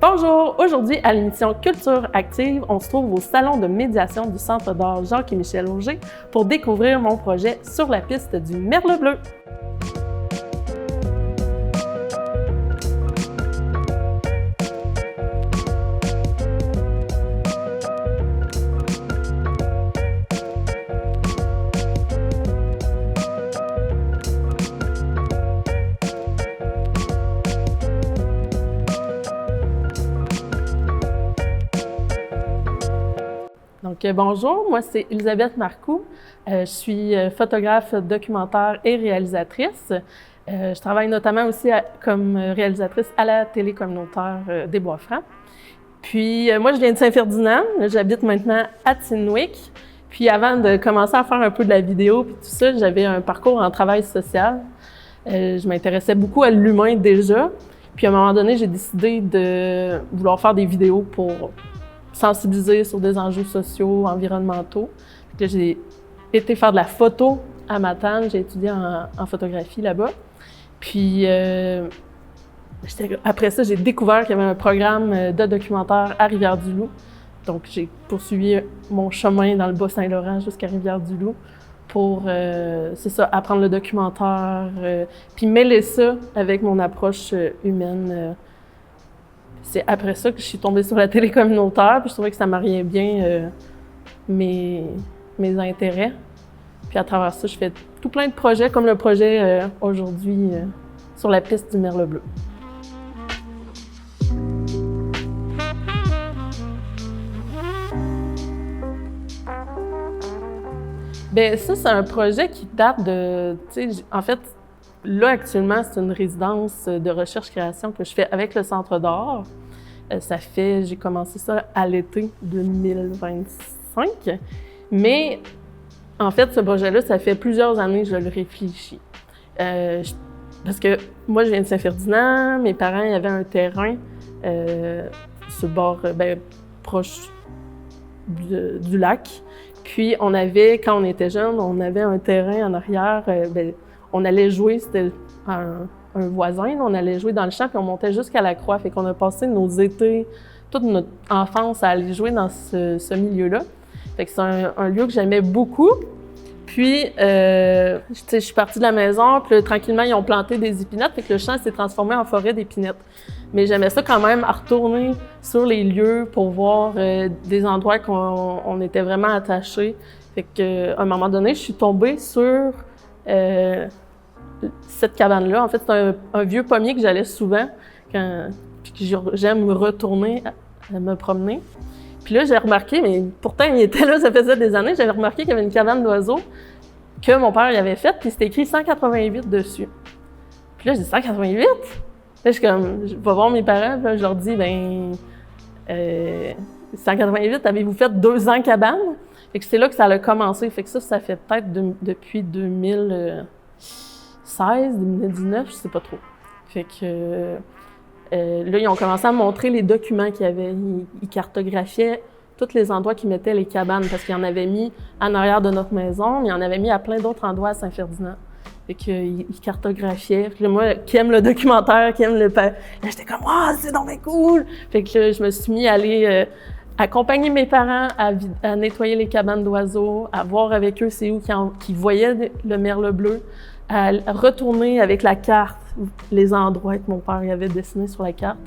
Bonjour! Aujourd'hui, à l'émission Culture Active, on se trouve au salon de médiation du Centre d'art Jacques et Michel Auger pour découvrir mon projet Sur la piste du merle bleu. Donc, bonjour, moi c'est Elisabeth Marcoux. Je suis photographe, documentaire et réalisatrice. Je travaille notamment aussi comme réalisatrice à la télé communautaire des Bois-Francs. Puis, moi je viens de Saint-Ferdinand, j'habite maintenant à Tinwick. Puis avant de commencer à faire un peu de la vidéo puis tout ça, j'avais un parcours en travail social. Je m'intéressais beaucoup à l'humain déjà. Puis à un moment donné, j'ai décidé de vouloir faire des vidéos pour sensibiliser sur des enjeux sociaux, environnementaux. Puis là, j'ai été faire de la photo à Matane, j'ai étudié en photographie là-bas. Puis après ça, j'ai découvert qu'il y avait un programme de documentaire à Rivière-du-Loup. Donc j'ai poursuivi mon chemin dans le Bas-Saint-Laurent jusqu'à Rivière-du-Loup pour, c'est ça, apprendre le documentaire, puis mêler ça avec mon approche humaine. C'est après ça que je suis tombée sur la télé communautaire, puis je trouvais que ça mariait bien mes intérêts. Puis à travers ça, je fais tout plein de projets, comme le projet aujourd'hui sur la piste du merle bleu. Bien, ça, c'est un projet qui date de, tu sais, en fait, là, actuellement, c'est une résidence de recherche-création que je fais avec le Centre d'art. J'ai commencé ça à l'été 2025. Mais, en fait, ce projet-là, ça fait plusieurs années que je le réfléchis. Parce que moi, je viens de Saint-Ferdinand, mes parents ils avaient un terrain sur le bord, proche du lac. Puis, on avait, quand on était jeunes, on avait un terrain en arrière. On allait jouer, c'était un voisin, on allait jouer dans le champ, puis on montait jusqu'à la croix. Fait qu'on a passé nos étés, toute notre enfance à aller jouer dans ce milieu-là. Fait que c'est un lieu que j'aimais beaucoup. Puis, je suis partie de la maison, puis tranquillement, ils ont planté des épinettes, fait que le champ s'est transformé en forêt d'épinettes. Mais j'aimais ça quand même, à retourner sur les lieux pour voir des endroits qu'on était vraiment attachés. Fait qu'à un moment donné, je suis tombée sur cette cabane-là. En fait, c'est un vieux pommier que j'allais souvent, puis que j'aime me retourner, à me promener. Puis là, j'ai remarqué, mais pourtant, il était là, ça faisait des années, j'avais remarqué qu'il y avait une cabane d'oiseaux que mon père y avait faite, puis c'était écrit 188 dessus. Puis là, je dis 188? Là, je suis comme, je vais voir mes parents, puis là, je leur dis, 188, avez-vous fait 2 ans cabane? Fait que c'est là que ça a commencé. Fait que ça fait peut-être depuis 2016, 2019, je sais pas trop. Fait que là, ils ont commencé à montrer les documents qu'il y avait. Ils cartographiaient tous les endroits qu'ils mettaient les cabanes, parce qu'ils en avaient mis en arrière de notre maison, mais ils en avaient mis à plein d'autres endroits à Saint-Ferdinand. Fait qu'ils cartographiaient. Puis là, moi, qui aime le documentaire, qui aime là, j'étais comme « Ah, c'est donc bien cool! » Fait que là, je me suis mis à aller accompagner mes parents à nettoyer les cabanes d'oiseaux, à voir avec eux c'est où qu'ils voyaient le merle bleu, à retourner avec la carte les endroits que mon père y avait dessinés sur la carte.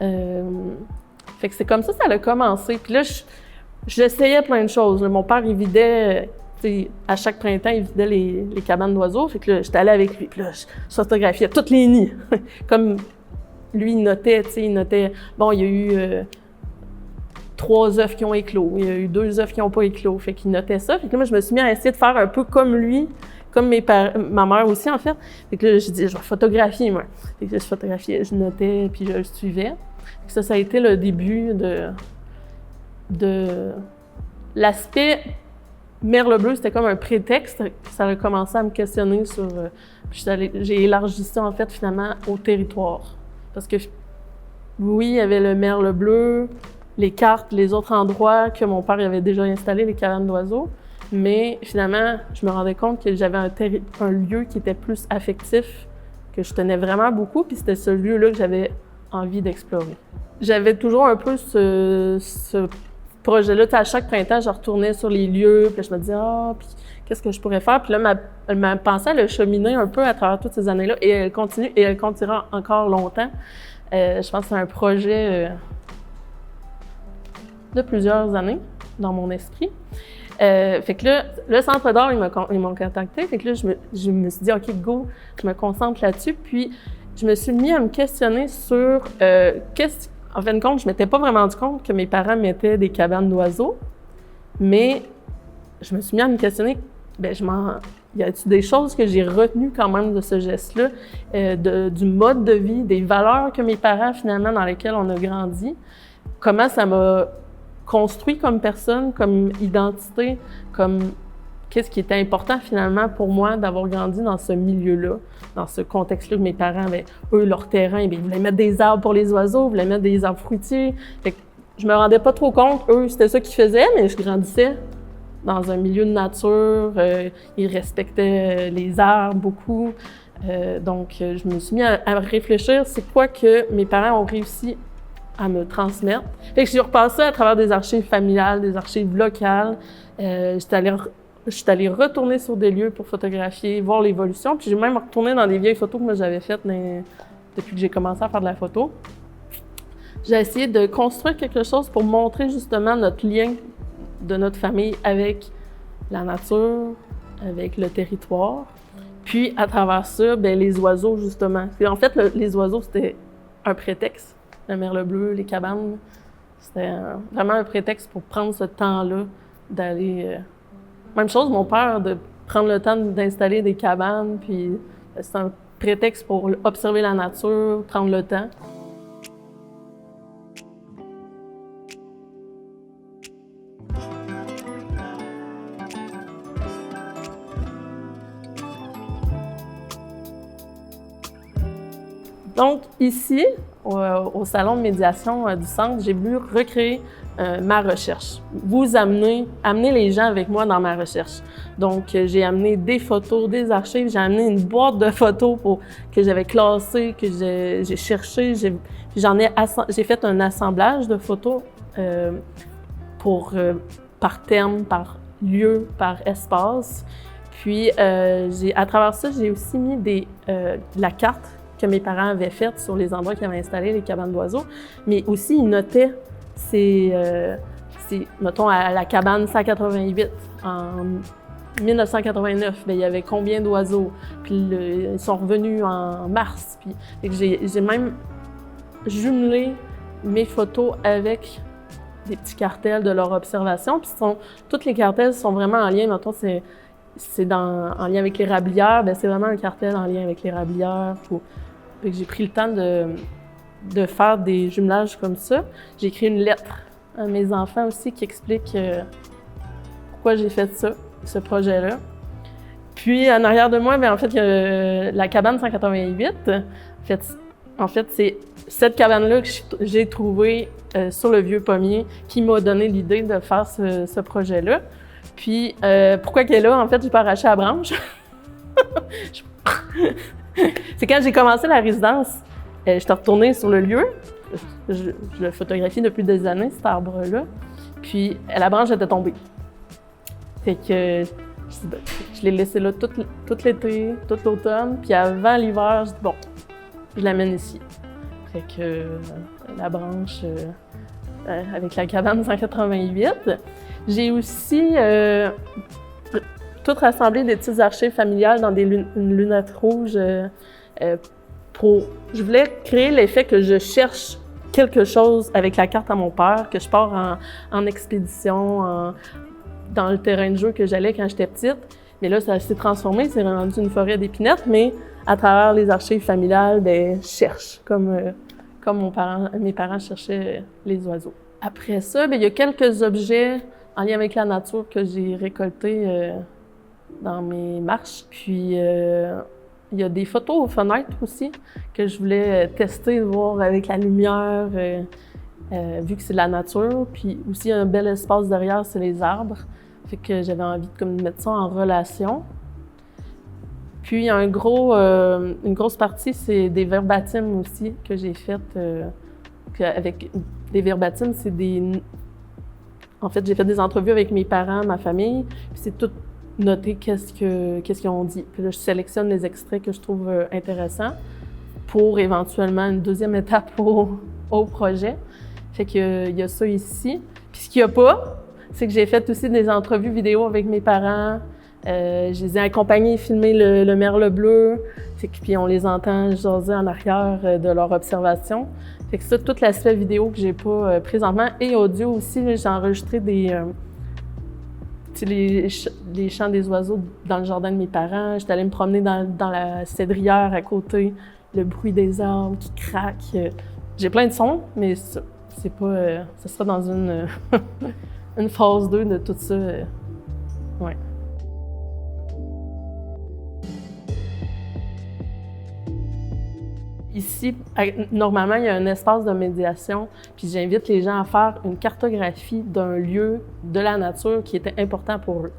Fait que c'est comme ça a commencé. Puis là, j'essayais plein de choses. Mon père, il vidait, à chaque printemps, il vidait les cabanes d'oiseaux. Fait que là, j'étais allée avec lui. Puis là, je photographiais tous les nids. Comme lui, il notait, bon, il y a eu 3 œufs qui ont éclos, il y a eu 2 œufs qui n'ont pas éclos. Fait qu'il notait ça. Fait que là, moi, je me suis mis à essayer de faire un peu comme lui, comme ma mère aussi, en fait. Fait que là, je dis, je vais photographier, moi. Fait que là, je photographiais, je notais, puis je le suivais. Fait que ça a été le début de l'aspect merle bleu, c'était comme un prétexte. Ça a commencé à me questionner sur... j'ai élargi ça, en fait, finalement, au territoire. Parce que, oui, il y avait le merle bleu, les cartes, les autres endroits que mon père avait déjà installés, les cabanes d'oiseaux. Mais finalement, je me rendais compte que j'avais un lieu qui était plus affectif, que je tenais vraiment beaucoup, puis c'était ce lieu-là que j'avais envie d'explorer. j'avais toujours un peu ce projet-là. À chaque printemps, je retournais sur les lieux, puis je me disais « Ah, puis qu'est-ce que je pourrais faire? » Puis là, ma pensée, elle a cheminé un peu à travers toutes ces années-là, et elle continue, et elle continuera encore longtemps. Je pense que c'est un projet de plusieurs années dans mon esprit. Fait que là, le Centre d'art, ils m'ont contacté. Fait que là, je me suis dit, OK, go, je me concentre là-dessus. Puis, je me suis mis à me questionner sur en fin de compte, je m'étais pas vraiment rendu compte que mes parents mettaient des cabanes d'oiseaux, mais je me suis mis à me questionner, y a-t-il des choses que j'ai retenues quand même de ce geste-là, du mode de vie, des valeurs que mes parents, finalement, dans lesquelles on a grandi, comment ça m'a construit comme personne, comme identité, comme qu'est-ce qui était important finalement pour moi d'avoir grandi dans ce milieu-là, dans ce contexte-là que mes parents avaient, eux, leur terrain, ils voulaient mettre des arbres pour les oiseaux, ils voulaient mettre des arbres fruitiers. Fait que je me rendais pas trop compte, eux, c'était ça qu'ils faisaient, mais je grandissais dans un milieu de nature, ils respectaient les arbres beaucoup. Donc, je me suis mis à réfléchir, c'est quoi que mes parents ont réussi à me transmettre. Fait que je suis repassée à travers des archives familiales, des archives locales. Je suis allée retourner sur des lieux pour photographier, voir l'évolution. Puis j'ai même retourné dans des vieilles photos que moi j'avais faites depuis que j'ai commencé à faire de la photo. J'ai essayé de construire quelque chose pour montrer justement notre lien de notre famille avec la nature, avec le territoire. Puis à travers ça, les oiseaux justement. Puis en fait, les oiseaux, c'était un prétexte. Le merle bleu, les cabanes, c'était vraiment un prétexte pour prendre ce temps-là d'aller... Même chose, mon père, de prendre le temps d'installer des cabanes, puis c'est un prétexte pour observer la nature, prendre le temps. Donc ici, au salon de médiation du centre, j'ai voulu recréer ma recherche. Amener les gens avec moi dans ma recherche. Donc j'ai amené des photos, des archives, j'ai amené une boîte de photos que j'avais classées, que j'ai cherché. J'ai fait un assemblage de photos par thème, par lieu, par espace. Puis à travers ça, j'ai aussi mis la carte que mes parents avaient faite sur les endroits qu'ils avaient installés, les cabanes d'oiseaux, mais aussi ils notaient mettons, à la cabane 188, en 1989, il y avait combien d'oiseaux, puis ils sont revenus en mars, puis j'ai même jumelé mes photos avec des petits cartels de leur observation, puis toutes les cartels sont vraiment en lien, mettons, en lien avec l'érablière, c'est vraiment un cartel en lien avec l'érablière. J'ai pris le temps de faire des jumelages comme ça. J'ai écrit une lettre à mes enfants aussi qui explique pourquoi j'ai fait ce projet-là. Puis en arrière de moi, en fait, il y a la cabane 188. En fait, c'est cette cabane-là que j'ai trouvée sur le Vieux Pommier qui m'a donné l'idée de faire ce projet-là. Puis pourquoi qu'elle est là? En fait, j'ai pas arraché la branche. C'est quand j'ai commencé la résidence, j'étais retournée sur le lieu. Je le photographie depuis des années, cet arbre-là. Puis la branche était tombée. Fait que je l'ai laissé là tout l'été, tout l'automne. Puis avant l'hiver, je dis bon, je l'amène ici. Fait que la branche avec la cabane 188. J'ai aussi tout rassemblé des petites archives familiales dans une lunette rouge je voulais créer l'effet que je cherche quelque chose avec la carte à mon père, que je pars en expédition, dans le terrain de jeu que j'allais quand j'étais petite. Mais là, ça s'est transformé, c'est rendu une forêt d'épinettes, mais à travers les archives familiales, je cherche, comme mes parents cherchaient les oiseaux. Après ça, il y a quelques objets en lien avec la nature que j'ai récoltés dans mes marches. Puis, il y a des photos aux fenêtres aussi que je voulais tester, voir avec la lumière, vu que c'est de la nature. Puis aussi, un bel espace derrière, c'est les arbres. Fait que j'avais envie de mettre ça en relation. Puis, une grosse partie, c'est des verbatims aussi que j'ai faites Avec des verbatims, c'est des... En fait, j'ai fait des entrevues avec mes parents, ma famille, puis c'est tout noté qu'est-ce qu'ils ont dit. Puis là, je sélectionne les extraits que je trouve intéressants pour éventuellement une deuxième étape au projet. Fait qu'il y a ça ici. Puis ce qu'il n'y a pas, c'est que j'ai fait aussi des entrevues vidéo avec mes parents. Je les ai accompagnés filmer le merle bleu. Puis on les entend jaser en arrière de leur observation. Fait que ça, tout l'aspect vidéo que j'ai pas présentement et audio aussi, j'ai enregistré les chants des oiseaux dans le jardin de mes parents. J'étais allée me promener dans la cédrière à côté, le bruit des arbres qui craquent. J'ai plein de sons, mais c'est pas... ça sera dans une phase 2 de tout ça. Ouais. Ici, normalement, il y a un espace de médiation, puis j'invite les gens à faire une cartographie d'un lieu de la nature qui était important pour eux.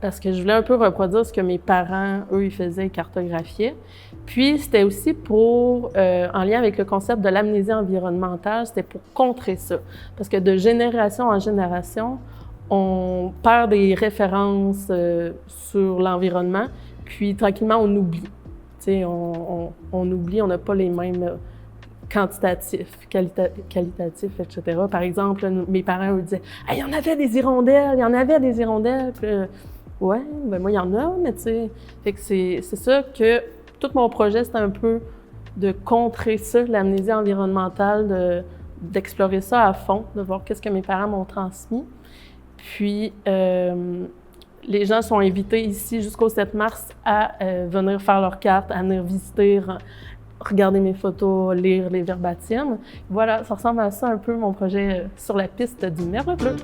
Parce que je voulais un peu reproduire ce que mes parents, eux, ils faisaient, ils cartographiaient. Puis, c'était aussi pour, en lien avec le concept de l'amnésie environnementale, c'était pour contrer ça. Parce que de génération en génération, on perd des références sur l'environnement, puis tranquillement, on oublie. On oublie, on n'a pas les mêmes quantitatifs, qualitatifs, etc. Par exemple, mes parents eux disaient « Hey, il y en avait des hirondelles, il y en avait des hirondelles! » Puis, ouais, ben moi, il y en a, mais tu sais... Fait que c'est ça que tout mon projet, c'est un peu de contrer ça, l'amnésie environnementale, d'explorer ça à fond, de voir qu'est-ce que mes parents m'ont transmis. Puis, les gens sont invités ici jusqu'au 7 mars à venir faire leur carte, à venir visiter, regarder mes photos, lire les verbatims. Voilà, ça ressemble à ça un peu mon projet sur la piste du merle bleu.